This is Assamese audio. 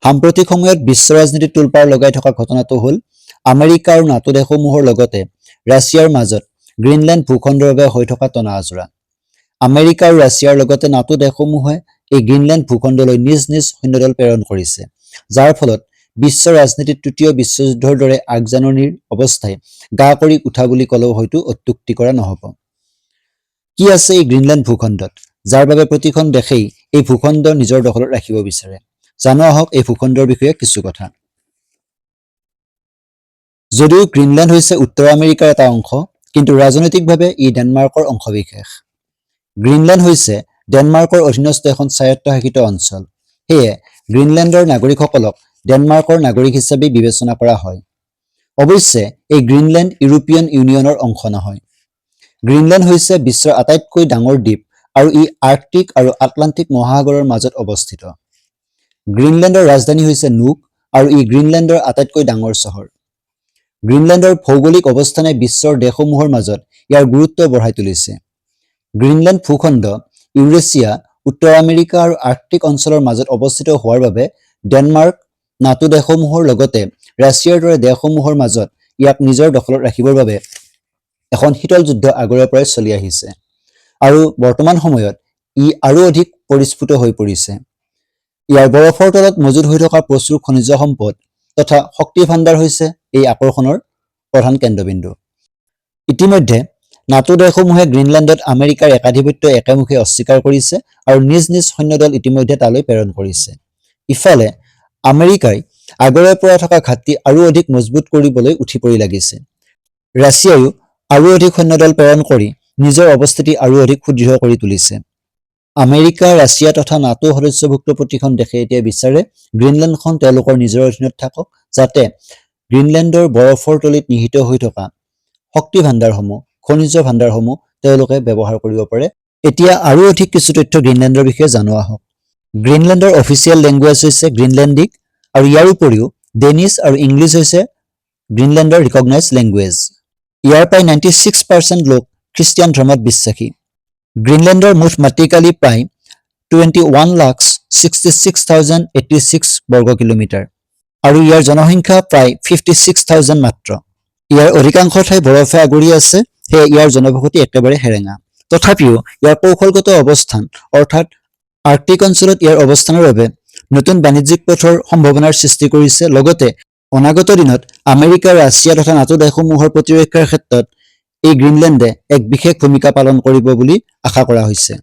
সাম্প্ৰতিক সময়ত বিশ্ব ৰাজনীতিত তোলপাৰ লগাই থকা ঘটনাটো হ'ল আমেৰিকা আৰু নাটো দেশসমূহৰ লগতে ৰাছিয়াৰ মাজত গ্ৰীণলেণ্ড ভূখণ্ডৰ বাবে হৈ থকা টনা-আজোৰা। আমেৰিকা আৰু ৰাছিয়াৰ লগতে নাটো দেশসমূহে এই গ্ৰীণলেণ্ড ভূখণ্ডলৈ নিজ নিজ সৈন্যদল প্ৰেৰণ কৰিছে, যাৰ ফলত বিশ্ব ৰাজনীতিত তৃতীয় বিশ্বযুদ্ধৰ দৰে আগজাননীৰ অৱস্থাই গা কৰি উঠা বুলি ক'লেও হয়তো অত্যুক্তি কৰা নহ'ব। কি আছে এই গ্ৰীণলেণ্ড ভূখণ্ডত, যাৰ বাবে প্ৰতিখন দেশেই এই ভূখণ্ড নিজৰ দখলত ৰাখিব বিচাৰে? জানো আহক এই ভূখণ্ডৰ বিষয়ে কিছু কথা। যদিও গ্ৰীণলেণ্ড হৈছে উত্তৰ আমেৰিকাৰ এটা অংশ, কিন্তু ৰাজনৈতিকভাৱে ই ডেনমাৰ্কৰ অংশবিশেষ। গ্ৰীণলেণ্ড হৈছে ডেনমাৰ্কৰ অধীনস্থ এখন স্বায়ত্তশাসিত অঞ্চল। সেয়ে গ্ৰীণলেণ্ডৰ নাগৰিকসকলক ডেনমাৰ্কৰ নাগৰিক হিচাপে বিবেচনা কৰা হয়। অৱশ্যে এই গ্ৰীণলেণ্ড ইউৰোপীয়ান ইউনিয়নৰ অংশ নহয়। গ্ৰীণলেণ্ড হৈছে বিশ্বৰ আটাইতকৈ ডাঙৰ দ্বীপ আৰু ই আৰ্কটিক আৰু আটলাণ্টিক মহাসাগৰৰ মাজত অৱস্থিত। গ্ৰীণলেণ্ডৰ ৰাজধানী হৈছে নুক আৰু ই গ্ৰীণলেণ্ডৰ আটাইতকৈ ডাঙৰ চহৰ। গ্ৰীণলেণ্ডৰ ভৌগোলিক অৱস্থানে বিশ্বৰ দেশসমূহৰ মাজত ইয়াৰ গুৰুত্ব বঢ়াই তুলিছে। গ্ৰীণলেণ্ড ভূখণ্ড ইউৰেছিয়া, উত্তৰ আমেৰিকা আৰু আৰ্কটিক অঞ্চলৰ মাজত অৱস্থিত হোৱাৰ বাবে ডেনমাৰ্ক, নাটো দেশসমূহৰ লগতে ৰাছিয়াৰ দৰে দেশসমূহৰ মাজত ইয়াক নিজৰ দখলত ৰাখিবৰ বাবে এখন শীতল যুদ্ধ আগৰে পৰাই চলি আহিছে আৰু বৰ্তমান সময়ত ই আৰু অধিক পৰিস্ফুট হৈ পৰিছে। ইয়াৰ বৰফৰ তলত মজুত হৈ থকা প্ৰচুৰ খনিজ সম্পদ তথা শক্তি ভাণ্ডাৰ হৈছে এই আকৰ্ষণৰ প্ৰধান কেন্দ্ৰবিন্দু। ইতিমধ্যে নাটো দেশসমূহে গ্ৰীণলেণ্ডত আমেৰিকাৰ একাধিপত্য একেমুখে অস্বীকাৰ কৰিছে আৰু নিজ নিজ সৈন্যদল ইতিমধ্যে তালৈ প্ৰেৰণ কৰিছে। ইফালে আমেৰিকাই আগৰে পৰা থকা ঘাটি আৰু অধিক মজবুত কৰিবলৈ উঠি পৰি লাগিছে। ৰাছিয়ায়ো আৰু অধিক সৈন্যদল প্ৰেৰণ কৰি নিজৰ অৱস্থিতি আৰু অধিক সুদৃঢ় কৰি তুলিছে। আমেৰিকা, ৰাছিয়া তথা নাটো সদস্যভুক্ত প্ৰতিখন দেশে এতিয়া বিচাৰে গ্ৰীণলেণ্ডখন তেওঁলোকৰ নিজৰ অধীনত থাকক, যাতে গ্ৰীণলেণ্ডৰ বৰফৰ তলিত নিহিত হৈ থকা শক্তি ভাণ্ডাৰসমূহ, খনিজ ভাণ্ডাৰসমূহ তেওঁলোকে ব্যৱহাৰ কৰিব পাৰে। এতিয়া আৰু অধিক কিছু তথ্য গ্ৰীণলেণ্ডৰ বিষয়ে জানো আহক। গ্ৰীণলেণ্ডৰ অফিচিয়েল লেংগুৱেজ হৈছে গ্ৰীণলেণ্ডিক আৰু ইয়াৰ উপৰিও ডেনিছ আৰু ইংলিছ হৈছে গ্ৰীণলেণ্ডৰ ৰিকগনাইজ লেংগুৱেজ। ইয়াৰ প্ৰায় 96% লোক খ্ৰীষ্টিয়ান ধৰ্মত বিশ্বাসী। গ্ৰীণলেণ্ডৰ মুঠ মাটিকালি প্ৰায় 21,66,086 বৰ্গ কিলোমিটাৰ আৰু ইয়াৰ জনসংখ্যা প্ৰায় 56,000 মাত্ৰ। ইয়াৰ অধিকাংশ ঠাই বৰফে আগুৰি আছে, সেয়ে ইয়াৰ জনবসতি একেবাৰে সেৰেঙা। তথাপিও ইয়াৰ কৌশলগত অৱস্থান অৰ্থাৎ আৰ্কটিক অঞ্চলত ইয়াৰ অৱস্থানৰ বাবে নতুন বাণিজ্যিক পথৰ সম্ভাৱনাৰ সৃষ্টি কৰিছে। লগতে অনাগত দিনত আমেৰিকা, ৰাছিয়া তথা নাটো দেশসমূহৰ প্ৰতিৰক্ষাৰ ক্ষেত্ৰত এই গ্ৰীণলেণ্ডে এক বিশেষ ভূমিকা পালন কৰিব বুলি আশা কৰা হৈছে।